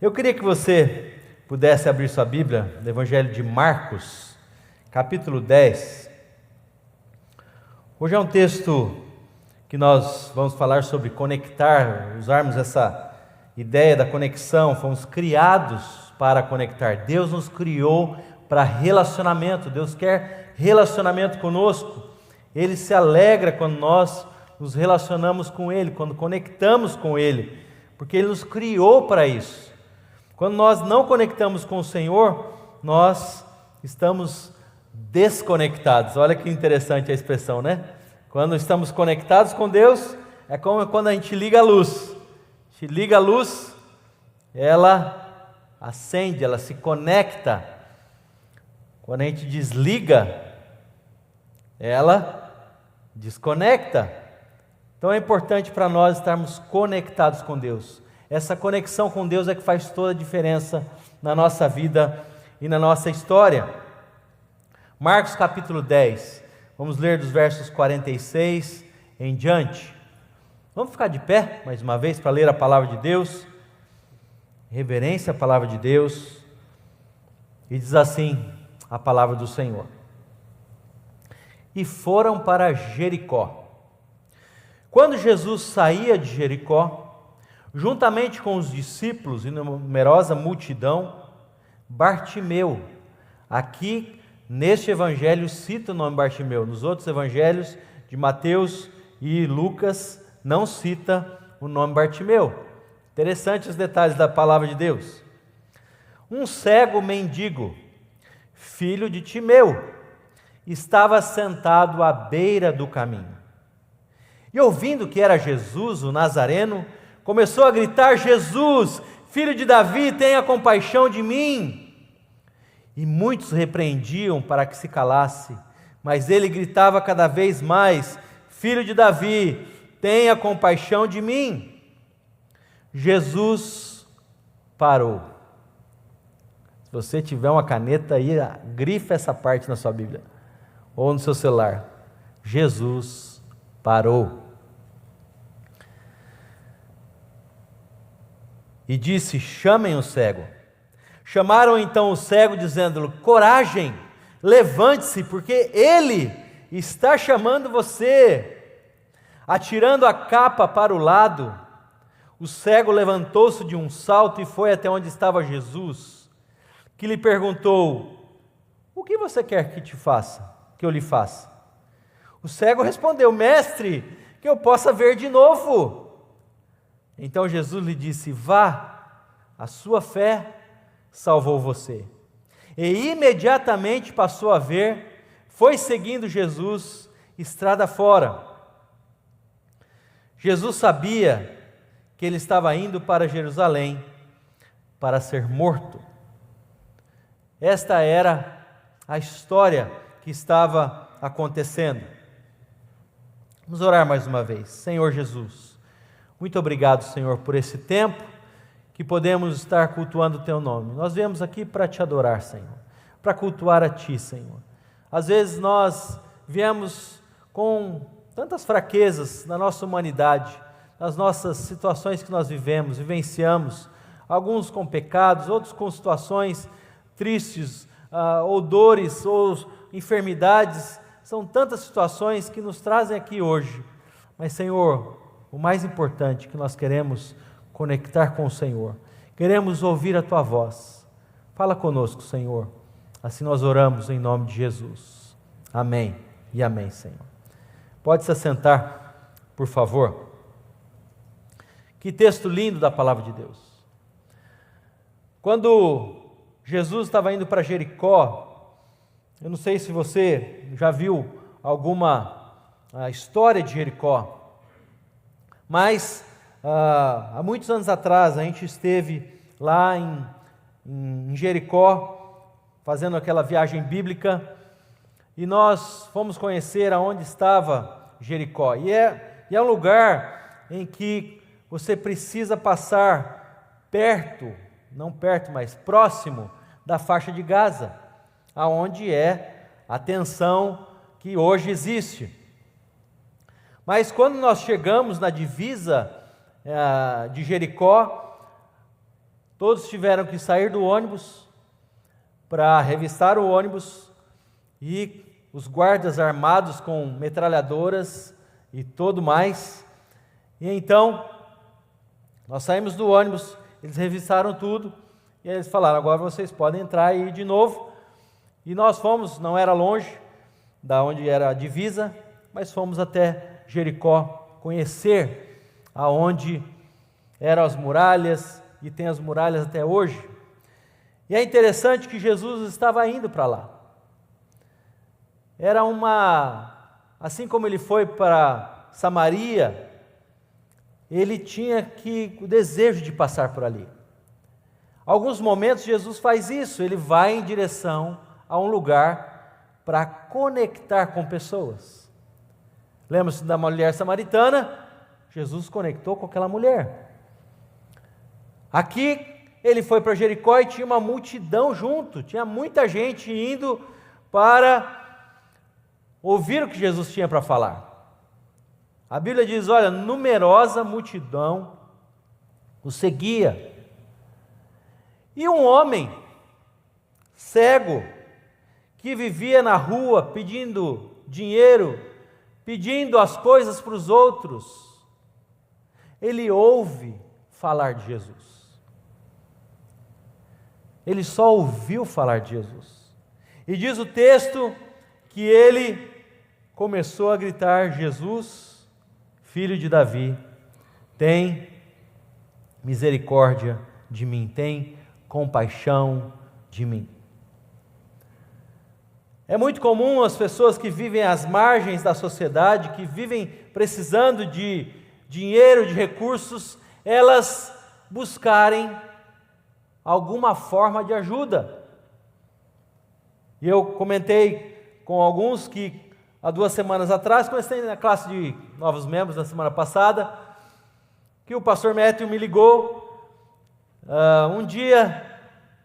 Eu queria que você pudesse abrir sua Bíblia no Evangelho de Marcos, capítulo 10. Hoje é um texto que nós vamos falar sobre conectar, usarmos essa ideia da conexão. Fomos criados para conectar. Deus nos criou para relacionamento. Deus quer relacionamento conosco. Ele se alegra quando nós nos relacionamos com Ele, quando conectamos com Ele, porque Ele nos criou para isso. Quando nós não conectamos com o Senhor, nós estamos desconectados. Olha que interessante a expressão, né? Quando estamos conectados com Deus, é como quando a gente liga a luz. A gente liga a luz, ela acende, ela se conecta. Quando a gente desliga, ela desconecta. Então é importante para nós estarmos conectados com Deus. Essa conexão com Deus é que faz toda a diferença na nossa vida e na nossa história. Marcos capítulo 10, vamos ler dos versos 46 em diante. Vamos ficar de pé mais uma vez para ler a palavra de Deus. Reverência à palavra de Deus. E diz assim a palavra do Senhor: E foram para Jericó. Quando Jesus saía de Jericó, juntamente com os discípulos e numerosa multidão, Bartimeu, aqui neste evangelho cita o nome Bartimeu, nos outros evangelhos de Mateus e Lucas não cita o nome Bartimeu. Interessante os detalhes da palavra de Deus. Um cego mendigo, filho de Timeu, estava sentado à beira do caminho. E ouvindo que era Jesus, o Nazareno, começou a gritar: Jesus, filho de Davi, tenha compaixão de mim. E muitos repreendiam para que se calasse, mas ele gritava cada vez mais: Filho de Davi, tenha compaixão de mim. Jesus parou. Se você tiver uma caneta aí, grifa essa parte na sua Bíblia, ou no seu celular. Jesus parou. E disse: chamem o cego. Chamaram então o cego, dizendo-lhe: coragem, levante-se, porque ele está chamando você. Atirando a capa para o lado, o cego levantou-se de um salto e foi até onde estava Jesus, que lhe perguntou: o que você quer que te faça, que eu lhe faça? O cego respondeu: mestre, que eu possa ver de novo. Então Jesus lhe disse: vá, a sua fé salvou você. E imediatamente passou a ver, foi seguindo Jesus estrada fora. Jesus sabia que ele estava indo para Jerusalém para ser morto. Esta era a história que estava acontecendo. Vamos orar mais uma vez. Senhor Jesus, muito obrigado, Senhor, por esse tempo que podemos estar cultuando o Teu nome. Nós viemos aqui para Te adorar, Senhor, para cultuar a Ti, Senhor. Às vezes nós viemos com tantas fraquezas na nossa humanidade, nas nossas situações que nós vivenciamos, alguns com pecados, outros com situações tristes, ou dores, ou enfermidades. São tantas situações que nos trazem aqui hoje. Mas, Senhor, o mais importante que nós queremos conectar com o Senhor, queremos ouvir a Tua voz. Fala conosco, Senhor. Assim nós oramos em nome de Jesus. Amém e amém, Senhor. Pode se assentar, por favor. Que texto lindo da palavra de Deus. Quando Jesus estava indo para Jericó, eu não sei se você já viu alguma história de Jericó, mas há muitos anos atrás a gente esteve lá em Jericó, fazendo aquela viagem bíblica, e nós fomos conhecer aonde estava Jericó. E é um lugar em que você precisa passar perto, não perto, mas próximo da faixa de Gaza, aonde é a tensão que hoje existe. Mas quando nós chegamos na divisa de Jericó, Todos tiveram que sair do ônibus para revistar o ônibus, e os guardas armados com metralhadoras e tudo mais. E então, nós saímos do ônibus, eles revistaram tudo, e eles falaram: agora vocês podem entrar e ir de novo. E nós fomos, não era longe da onde era a divisa, mas fomos até Jericó, conhecer aonde eram as muralhas, e tem as muralhas até hoje. E é interessante que Jesus estava indo para lá. Era assim como ele foi para Samaria, ele tinha o desejo de passar por ali. Alguns momentos Jesus faz isso, ele vai em direção a um lugar para conectar com pessoas. Lembra-se da mulher samaritana? Jesus conectou com aquela mulher. Aqui ele foi para Jericó e tinha uma multidão junto, tinha muita gente indo para ouvir o que Jesus tinha para falar. A Bíblia diz: olha, numerosa multidão o seguia. E um homem cego, que vivia na rua pedindo dinheiro, pedindo as coisas para os outros, ele ouve falar de Jesus. Ele só ouviu falar de Jesus. E diz o texto que ele começou a gritar: Jesus, filho de Davi, tem misericórdia de mim, tem compaixão de mim. É muito comum as pessoas que vivem às margens da sociedade, que vivem precisando de dinheiro, de recursos, elas buscarem alguma forma de ajuda. E eu comentei com alguns que há 2 semanas atrás, comecei na classe de novos membros na semana passada, que o pastor Matthew me ligou um dia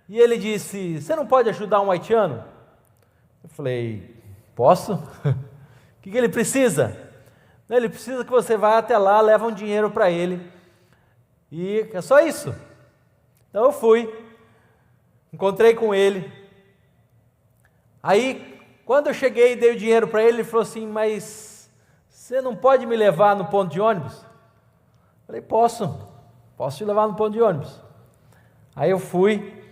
e ele disse: você não pode ajudar um haitiano? Eu falei: posso? O que ele precisa? Ele precisa que você vá até lá, leva um dinheiro para ele, e é só isso. Então eu fui, encontrei com ele. Aí, quando eu cheguei e dei o dinheiro para ele, ele falou assim: mas você não pode me levar no ponto de ônibus? Eu falei: posso te levar no ponto de ônibus. Aí eu fui,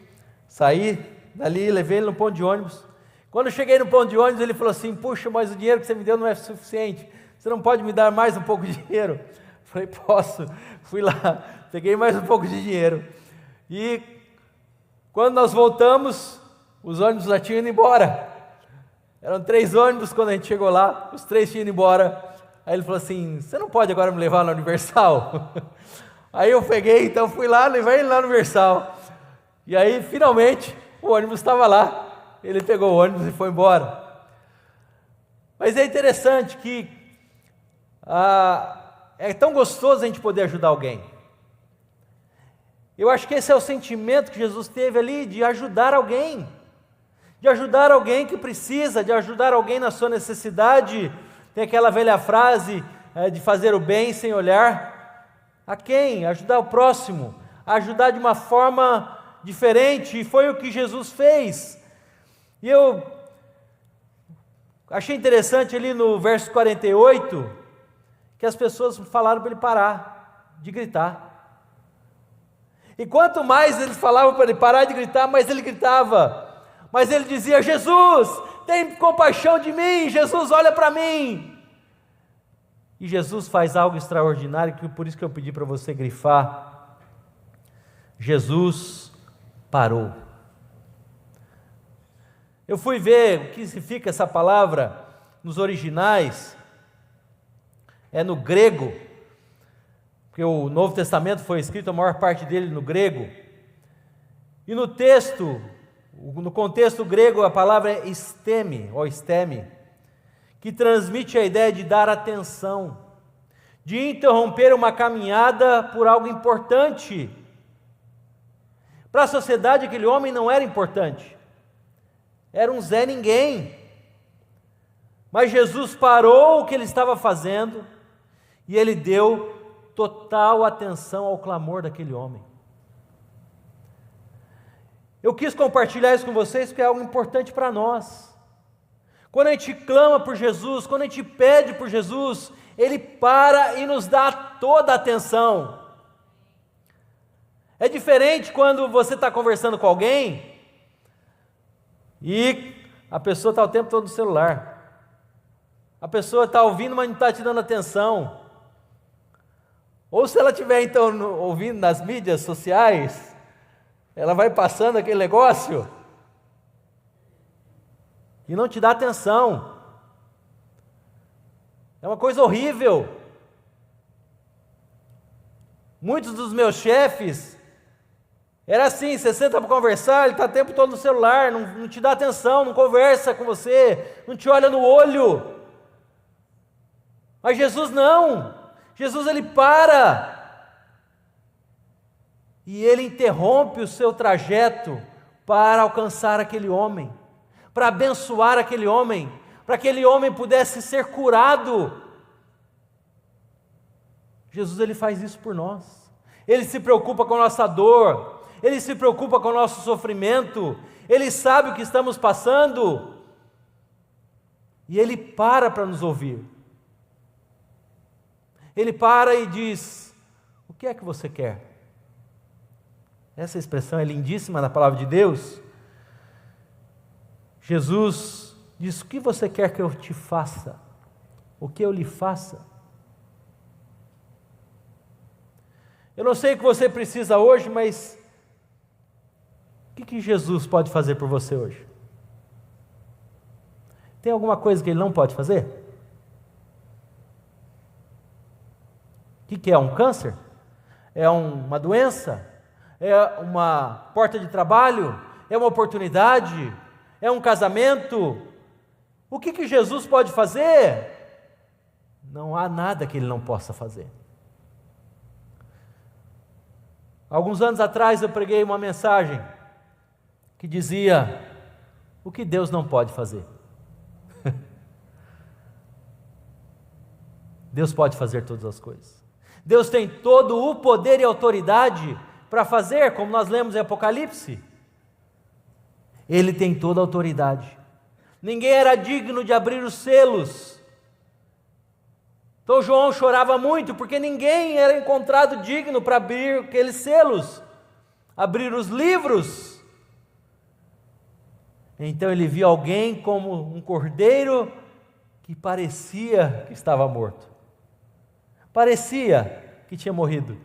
saí dali, levei ele no ponto de ônibus. Quando eu cheguei no ponto de ônibus, ele falou assim: puxa, mas o dinheiro que você me deu não é suficiente, você não pode me dar mais um pouco de dinheiro? Eu falei: posso. Fui lá, peguei mais um pouco de dinheiro. E quando nós voltamos, os ônibus lá tinham ido embora. Eram 3 ônibus. Quando a gente chegou lá, os 3 tinham ido embora. Aí ele falou assim: você não pode agora me levar na Universal? Aí eu peguei, então fui lá, levei ele lá na Universal. E aí, finalmente, o ônibus estava lá. Ele pegou o ônibus e foi embora. Mas é interessante que é tão gostoso a gente poder ajudar alguém. Eu acho que esse é o sentimento que Jesus teve ali, de ajudar alguém. De ajudar alguém que precisa, de ajudar alguém na sua necessidade. Tem aquela velha frase de fazer o bem sem olhar a quem? Ajudar o próximo, ajudar de uma forma diferente, e foi o que Jesus fez. E eu achei interessante ali no verso 48, que as pessoas falaram para ele parar de gritar. E quanto mais eles falavam para ele parar de gritar, mais ele gritava. Mas ele dizia: Jesus, tem compaixão de mim, Jesus, olha para mim. E Jesus faz algo extraordinário, que por isso que eu pedi para você grifar. Jesus parou. Eu fui ver o que significa essa palavra nos originais. É no grego, porque o Novo Testamento foi escrito, a maior parte dele no grego. E no texto, no contexto grego, a palavra é esteme, ou esteme, que transmite a ideia de dar atenção, de interromper uma caminhada por algo importante. Para a sociedade, aquele homem não era importante, era um Zé Ninguém. Mas Jesus parou o que ele estava fazendo e ele deu total atenção ao clamor daquele homem. Eu quis compartilhar isso com vocês porque é algo importante para nós. Quando a gente clama por Jesus, quando a gente pede por Jesus, Ele para e nos dá toda a atenção. É diferente quando você está conversando com alguém e a pessoa está o tempo todo no celular. A pessoa está ouvindo, mas não está te dando atenção. Ou se ela estiver então ouvindo nas mídias sociais, ela vai passando aquele negócio e não te dá atenção. É uma coisa horrível. Muitos dos meus chefes era assim, você senta para conversar, ele está o tempo todo no celular, não te dá atenção, não conversa com você, não te olha no olho. Mas Jesus não. Jesus ele para e ele interrompe o seu trajeto para alcançar aquele homem, para abençoar aquele homem, para que aquele homem pudesse ser curado. Jesus ele faz isso por nós. Ele se preocupa com a nossa dor, ele se preocupa com o nosso sofrimento, ele sabe o que estamos passando e ele para nos ouvir. Ele para e diz: o que é que você quer? Essa expressão é lindíssima na palavra de Deus. Jesus diz: o que você quer que eu te faça? O que eu lhe faça? Eu não sei o que você precisa hoje, mas o que Jesus pode fazer por você hoje? Tem alguma coisa que Ele não pode fazer? O que é um câncer? É uma doença? É uma porta de trabalho? É uma oportunidade? É um casamento? O que Jesus pode fazer? Não há nada que Ele não possa fazer. Alguns anos atrás eu preguei uma mensagem que dizia: o que Deus não pode fazer? Deus pode fazer todas as coisas. Deus tem todo o poder e autoridade para fazer, como nós lemos em Apocalipse. Ele tem toda a autoridade. Ninguém era digno de abrir os selos. Então João chorava muito, porque ninguém era encontrado digno para abrir aqueles selos, abrir os livros. Então ele viu alguém como um cordeiro que parecia que estava morto. Parecia que tinha morrido,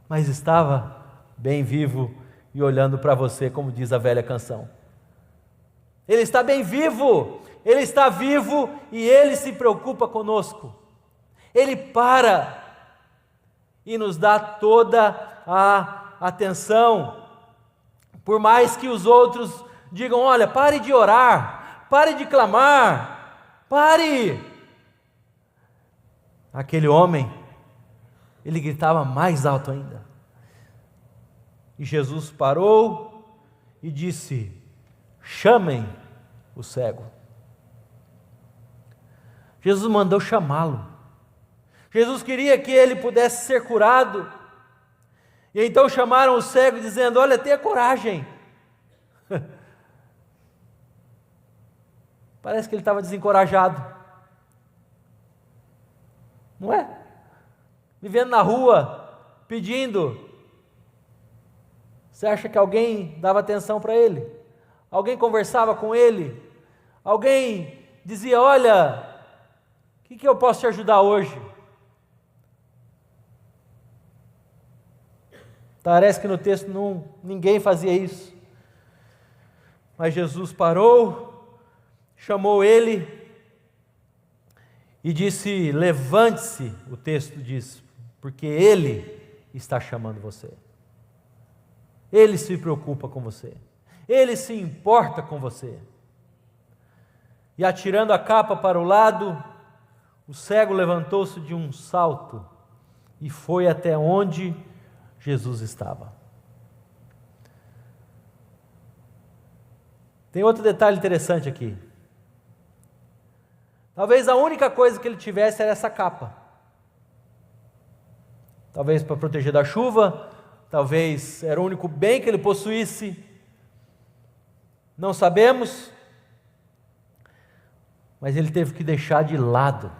mas estava bem vivo e olhando para você, como diz a velha canção. Ele está bem vivo, Ele está vivo e Ele se preocupa conosco. Ele para e nos dá toda a atenção. Por mais que os outros digam: olha, pare de orar, pare de clamar, pare. Aquele homem, ele gritava mais alto ainda. E Jesus parou e disse: chamem o cego. Jesus mandou chamá-lo. Jesus queria que ele pudesse ser curado. E então chamaram o cego dizendo: olha, tenha coragem. Parece que ele estava desencorajado. Não é? Vivendo na rua, pedindo. Você acha que alguém dava atenção para ele? Alguém conversava com ele? Alguém dizia: olha, o que eu posso te ajudar hoje? Parece que no texto ninguém fazia isso. Mas Jesus parou, chamou ele e disse: levante-se, o texto diz, porque Ele está chamando você. Ele se preocupa com você. Ele se importa com você. E atirando a capa para o lado, o cego levantou-se de um salto e foi até onde Jesus estava. Tem outro detalhe interessante aqui. Talvez a única coisa que ele tivesse era essa capa. Talvez para proteger da chuva, talvez era o único bem que ele possuísse, Não sabemos, mas ele teve que deixar de lado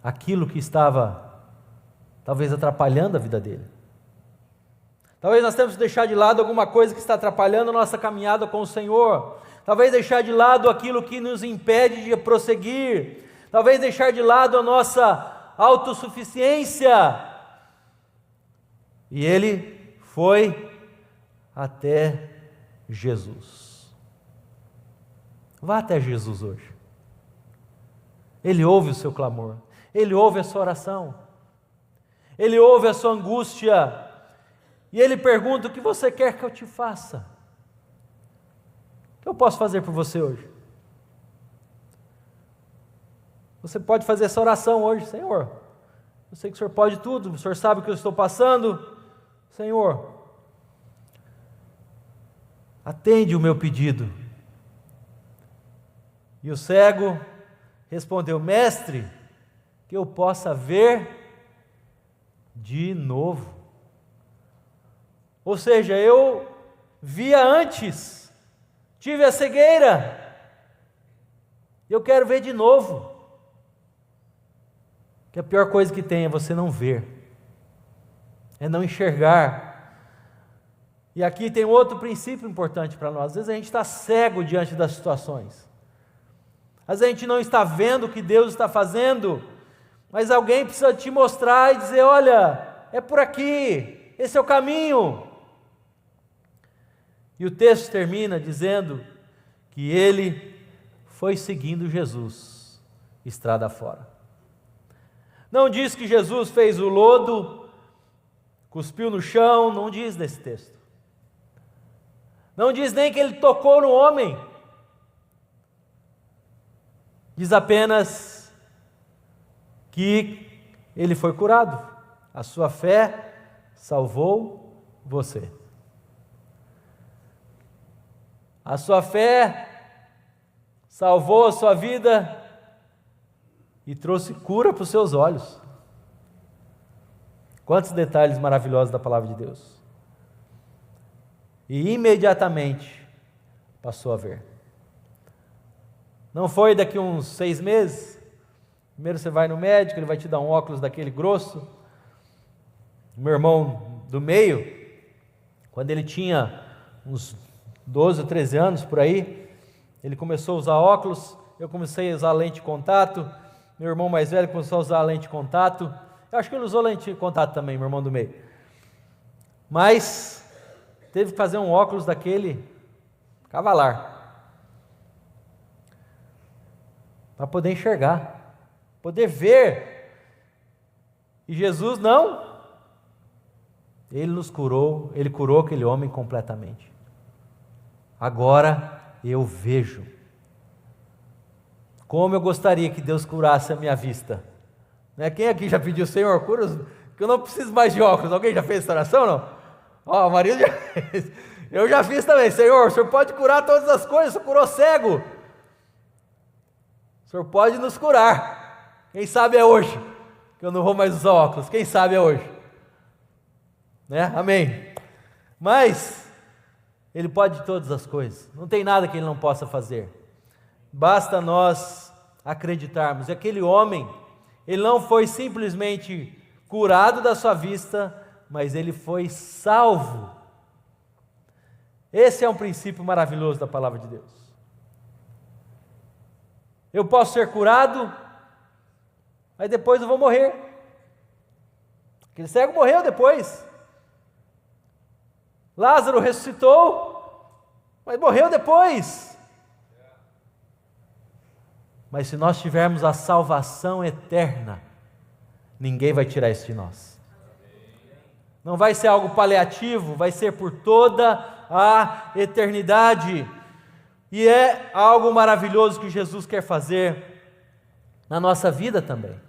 aquilo que estava talvez atrapalhando a vida dele. Talvez nós temos que deixar de lado alguma coisa que está atrapalhando a nossa caminhada com o Senhor. Talvez deixar de lado aquilo que nos impede de prosseguir. Talvez deixar de lado a nossa autossuficiência. E ele foi até Jesus. Vá até Jesus hoje. Ele ouve o seu clamor. Ele ouve a sua oração. Ele ouve a sua angústia. E ele pergunta: o que você quer que eu te faça? O que eu posso fazer por você hoje? Você pode fazer essa oração hoje: Senhor, eu sei que o Senhor pode tudo, o Senhor sabe o que eu estou passando. Senhor, atende o meu pedido. E o cego respondeu: Mestre, que eu possa ver de novo. Ou seja, eu via antes, tive a cegueira, eu quero ver de novo. Que a pior coisa que tem é você não ver, é não enxergar. E aqui tem outro princípio importante para nós. Às vezes a gente está cego diante das situações, às vezes a gente não está vendo o que Deus está fazendo, mas alguém precisa te mostrar e dizer: olha, é por aqui, esse é o caminho. E o texto termina dizendo que ele foi seguindo Jesus, estrada fora. Não diz que Jesus fez o lodo, cuspiu no chão, não diz nesse texto. Não diz nem que ele tocou no homem. Diz apenas que ele foi curado. A sua fé salvou você. A sua fé salvou a sua vida e trouxe cura para os seus olhos. Quantos detalhes maravilhosos da palavra de Deus. E imediatamente passou a ver. Não foi daqui uns 6 meses. Primeiro você vai no médico, ele vai te dar um óculos daquele grosso. Meu irmão do meio, quando ele tinha uns 12 ou 13 anos por aí, ele começou a usar óculos, eu comecei a usar lente de contato, meu irmão mais velho começou a usar lente de contato, eu acho que ele usou lente de contato também, meu irmão do meio, mas teve que fazer um óculos daquele cavalar, para poder enxergar, poder ver. E Jesus não, ele nos curou, ele curou aquele homem completamente. Agora eu vejo. Como eu gostaria que Deus curasse a minha vista. Né? Quem aqui já pediu: Senhor, cura, que eu não preciso mais de óculos? Alguém já fez essa oração, não? Ó, o marido já fez. Eu já fiz também. Senhor, o Senhor pode curar todas as coisas, o Senhor curou cego. O Senhor pode nos curar. Quem sabe é hoje, que eu não vou mais usar óculos. Quem sabe é hoje. Né? Amém. Mas Ele pode todas as coisas, não tem nada que Ele não possa fazer, basta nós acreditarmos. E aquele homem, ele não foi simplesmente curado da sua vista, mas ele foi salvo. Esse é um princípio maravilhoso da palavra de Deus. Eu posso ser curado, mas depois eu vou morrer. Aquele cego morreu depois. Lázaro ressuscitou, mas morreu depois. Mas se nós tivermos a salvação eterna, ninguém vai tirar isso de nós. Não vai ser algo paliativo, vai ser por toda a eternidade. E é algo maravilhoso que Jesus quer fazer na nossa vida também.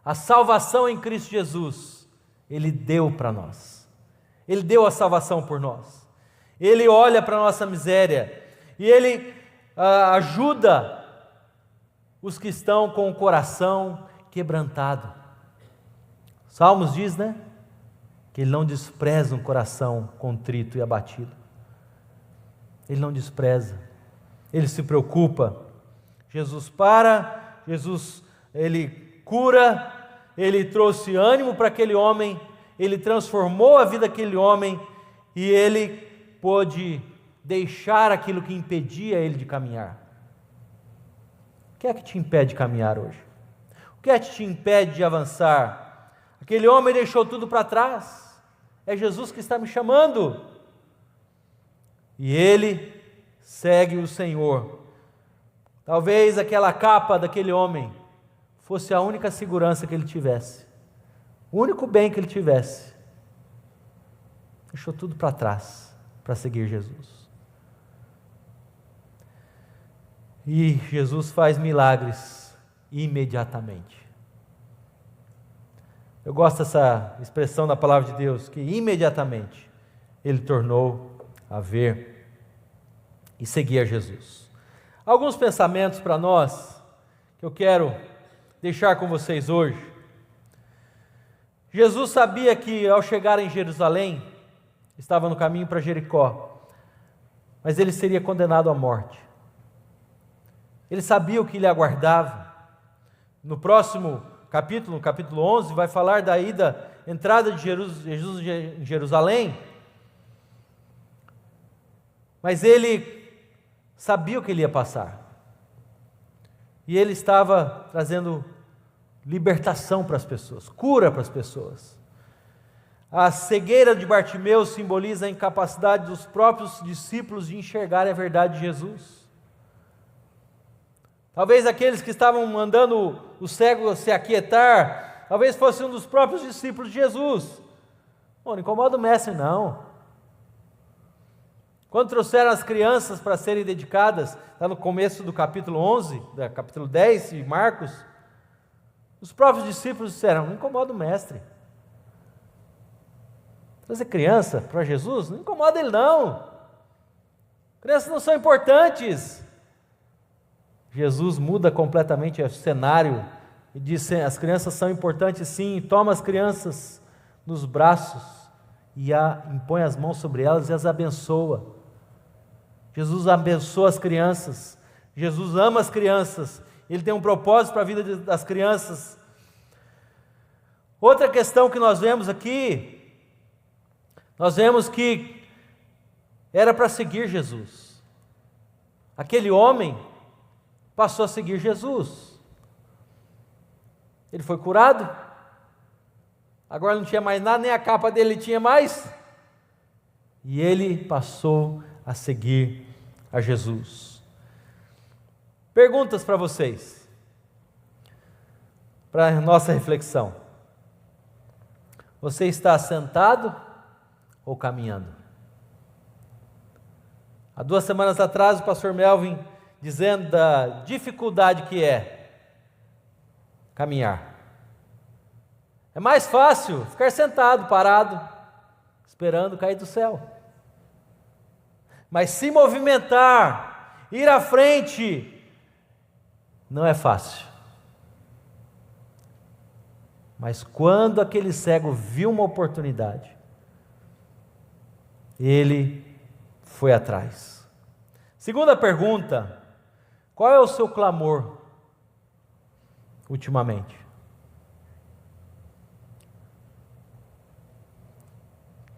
A salvação em Cristo Jesus, Ele deu para nós. Ele deu a salvação por nós. Ele olha para a nossa miséria e Ele ajuda os que estão com o coração quebrantado. Salmos diz, né? Que Ele não despreza um coração contrito e abatido. Ele não despreza, Ele se preocupa. Jesus Ele cura, Ele trouxe ânimo para aquele homem, Ele transformou a vida daquele homem e Ele pôde deixar aquilo que impedia ele de caminhar. O que é que te impede de caminhar hoje? O que é que te impede de avançar? Aquele homem deixou tudo para trás. É Jesus que está me chamando. E ele segue o Senhor. Talvez aquela capa daquele homem fosse a única segurança que ele tivesse, o único bem que ele tivesse. Deixou tudo para trás para seguir Jesus. E Jesus faz milagres imediatamente. Eu gosto dessa expressão da palavra de Deus, que imediatamente ele tornou a ver e seguir a Jesus. Alguns pensamentos para nós que eu quero deixar com vocês hoje. Jesus sabia que ao chegar em Jerusalém, estava no caminho para Jericó, mas ele seria condenado à morte. Ele sabia o que lhe aguardava. No próximo capítulo, no capítulo 11, vai falar da entrada de Jesus em Jerusalém. Mas ele sabia o que ele ia passar. E ele estava trazendo libertação para as pessoas, cura para as pessoas. A cegueira de Bartimeu simboliza a incapacidade dos próprios discípulos de enxergar a verdade de Jesus. Talvez aqueles que estavam mandando o cego se aquietar, talvez fosse um dos próprios discípulos de Jesus. Não incomoda o mestre, não. Quando trouxeram as crianças para serem dedicadas, está no começo do capítulo 11, capítulo 10 de Marcos, os próprios discípulos disseram, não incomoda o mestre. Trazer criança para Jesus, não incomoda ele não. Crianças não são importantes. Jesus muda completamente o cenário e diz: as crianças são importantes sim, e toma as crianças nos braços e impõe as mãos sobre elas e as abençoa. Jesus abençoa as crianças, Jesus ama as crianças, Ele tem um propósito para a vida das crianças. Outra questão que nós vemos aqui, nós vemos que era para seguir Jesus. Aquele homem passou a seguir Jesus. Ele foi curado, agora não tinha mais nada, nem a capa dele tinha mais, e ele passou a seguir a Jesus. Perguntas para vocês, para a nossa reflexão. Você está sentado ou caminhando? Há 2 semanas atrás o pastor Melvin dizendo da dificuldade que é caminhar. É mais fácil ficar sentado, parado, esperando cair do céu. Mas se movimentar, ir à frente, não é fácil. Mas quando aquele cego viu uma oportunidade, ele foi atrás. Segunda pergunta: qual é o seu clamor ultimamente?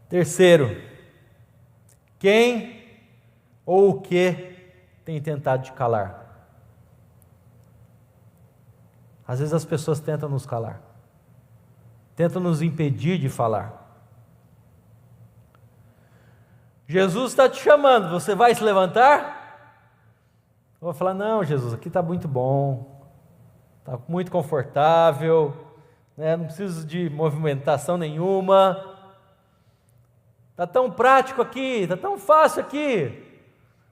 Terceiro, quem ou o que tem tentado te calar? Às vezes as pessoas tentam nos calar, tentam nos impedir de falar. Jesus está te chamando, você vai se levantar? Eu vou falar: não, Jesus, aqui está muito bom, está muito confortável, né? Não preciso de movimentação nenhuma, está tão prático aqui, está tão fácil aqui,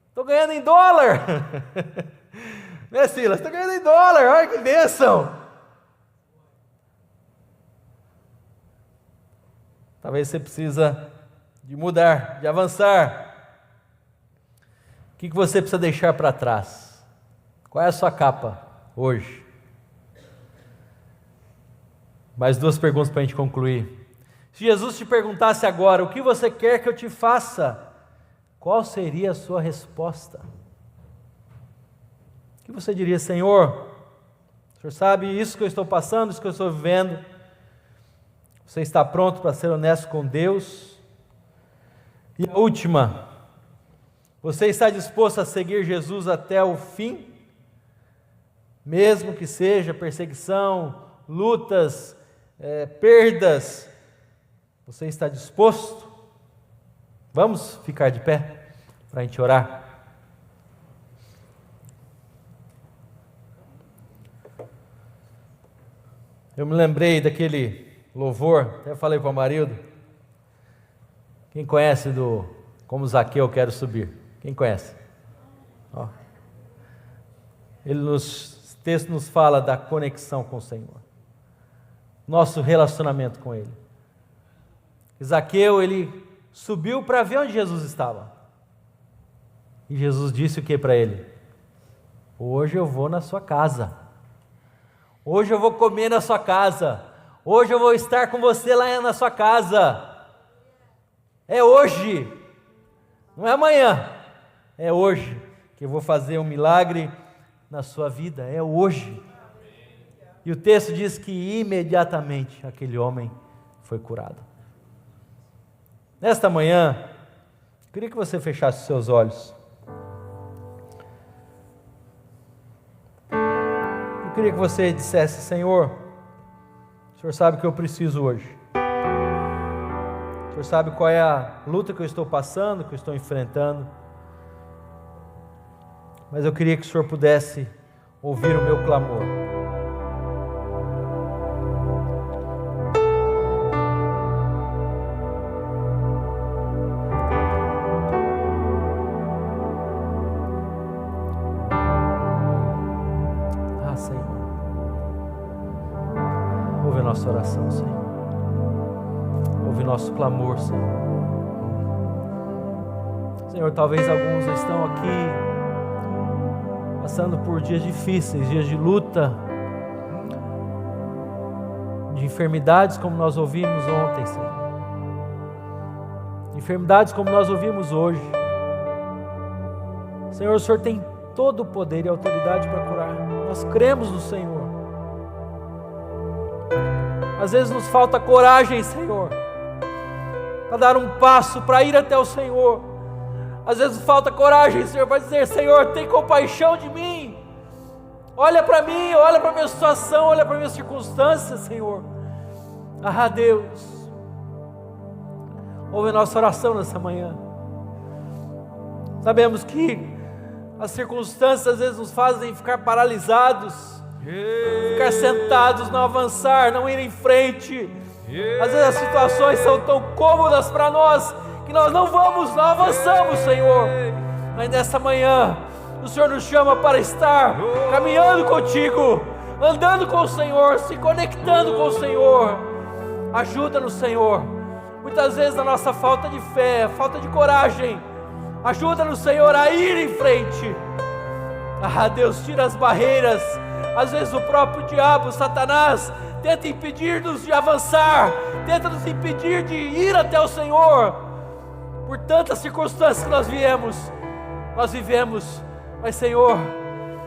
estou ganhando em dólar, né, Silas? Estou ganhando em dólar, olha que bênção. Talvez você precisa de mudar, de avançar. O que você precisa deixar para trás? Qual é a sua capa hoje? Mais 2 perguntas para a gente concluir. Se Jesus te perguntasse agora: o que você quer que eu te faça? qual seria a sua resposta? O que você diria? Senhor, o Senhor sabe isso que eu estou passando, isso que eu estou vivendo. Você está pronto para ser honesto com Deus? E a última, você está disposto a seguir Jesus até o fim? Mesmo que seja perseguição, lutas, perdas, você está disposto? Vamos ficar de pé para a gente orar? Eu me lembrei daquele louvor, até falei para o Marildo. Quem conhece do Como Zaqueu Quero Subir? Quem conhece? Ó. Esse texto nos fala da conexão com o Senhor, nosso relacionamento com Ele. Zaqueu, ele subiu para ver onde Jesus estava. E Jesus disse o que para ele? Hoje eu vou na sua casa. Hoje eu vou comer na sua casa. Hoje eu vou estar com você lá na sua casa. É hoje, não é amanhã. É hoje que eu vou fazer um milagre na sua vida. É hoje. E o texto diz que imediatamente aquele homem foi curado. Nesta manhã, eu queria que você fechasse os seus olhos. Eu queria que você dissesse: Senhor, o Senhor sabe o que eu preciso hoje. O Senhor sabe qual é a luta que eu estou passando, que eu estou enfrentando. Mas eu queria que o Senhor pudesse ouvir o meu clamor. Ouve a nossa oração, Senhor. Ouve nosso clamor, Senhor. Senhor, talvez alguns estão aqui passando por dias difíceis, dias de luta, de enfermidades como nós ouvimos ontem, Senhor. De enfermidades como nós ouvimos hoje. Senhor, o Senhor tem todo o poder e autoridade para curar. Nós cremos no Senhor. Às vezes nos falta coragem, Senhor, para dar um passo, para ir até o Senhor. Às vezes falta coragem, Senhor, para dizer: Senhor, tem compaixão de mim. Olha para mim, olha para a minha situação, olha para a minha circunstância, Senhor. Ah, Deus, ouve a nossa oração nessa manhã. Sabemos que as circunstâncias às vezes nos fazem ficar paralisados, ficar sentados, não avançar, não ir em frente. Às vezes as situações são tão cômodas para nós que nós não avançamos, Senhor. Mas nessa manhã o Senhor nos chama para estar caminhando contigo, andando com o Senhor, se conectando com o Senhor. Ajuda-nos, Senhor, muitas vezes na nossa falta de fé, falta de coragem. Ajuda-nos, Senhor, a ir em frente. Ah, Deus, tira as barreiras. Às vezes o próprio diabo, Satanás, tenta impedir-nos de avançar, tenta nos impedir de ir até o Senhor, por tantas circunstâncias que nós vivemos, mas Senhor,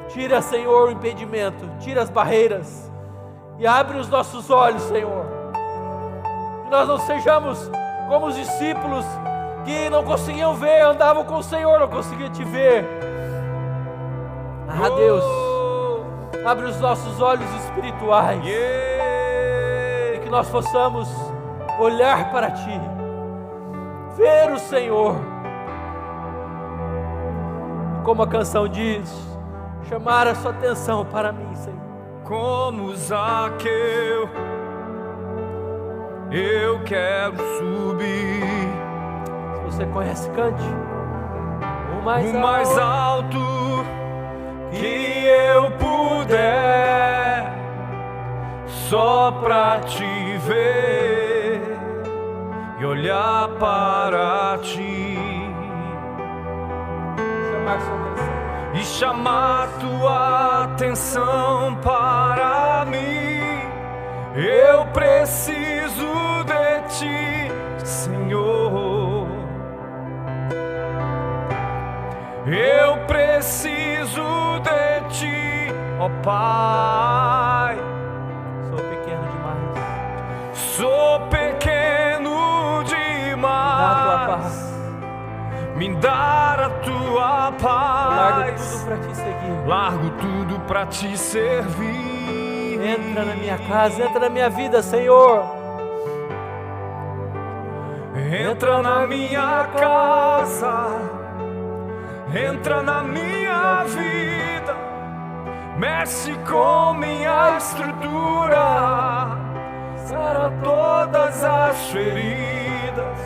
tira, Senhor, o impedimento, tira as barreiras, e abre os nossos olhos, Senhor, que nós não sejamos como os discípulos, que não conseguiam ver, andavam com o Senhor, não conseguiam te ver. Ah, Deus, abre os nossos olhos espirituais, e que nós possamos olhar para Ti, ver o Senhor, e como a canção diz, chamar a Sua atenção para mim, Senhor. Como Zaqueu, eu quero subir. Se você conhece, cante. O mais alto que eu puder, só pra Te ver e olhar para Ti, chamar Tua atenção para mim. Eu preciso de Ti, Senhor. preciso de ti, ó Pai. Sou pequeno demais. Sou pequeno demais. Me dá a tua paz. Largo tudo pra te servir. Entra na minha casa, entra na minha vida, Senhor. Entra na minha casa, entra na minha vida, mexe com minha estrutura, sara todas as feridas,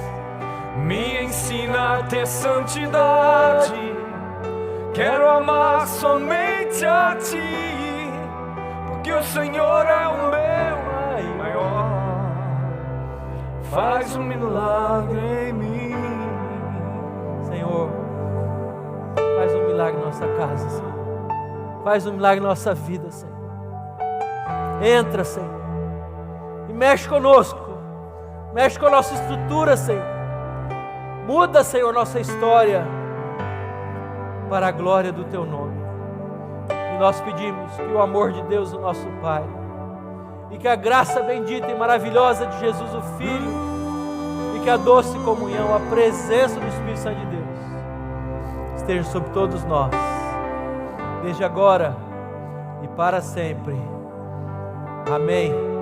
me ensina a ter santidade. Quero amar somente a ti, porque o Senhor é o meu maior. Faz um milagre em mim, Senhor. Faz um milagre em nossa casa, Senhor. Faz um milagre em nossa vida, Senhor. Entra, Senhor, e mexe conosco. Mexe com a nossa estrutura, Senhor. Muda, Senhor, nossa história para a glória do Teu nome. E nós pedimos que o amor de Deus, o nosso Pai, e que a graça bendita e maravilhosa de Jesus, o Filho, e que a doce comunhão, a presença do Espírito Santo de Deus, esteja sobre todos nós, desde agora e para sempre. Amém.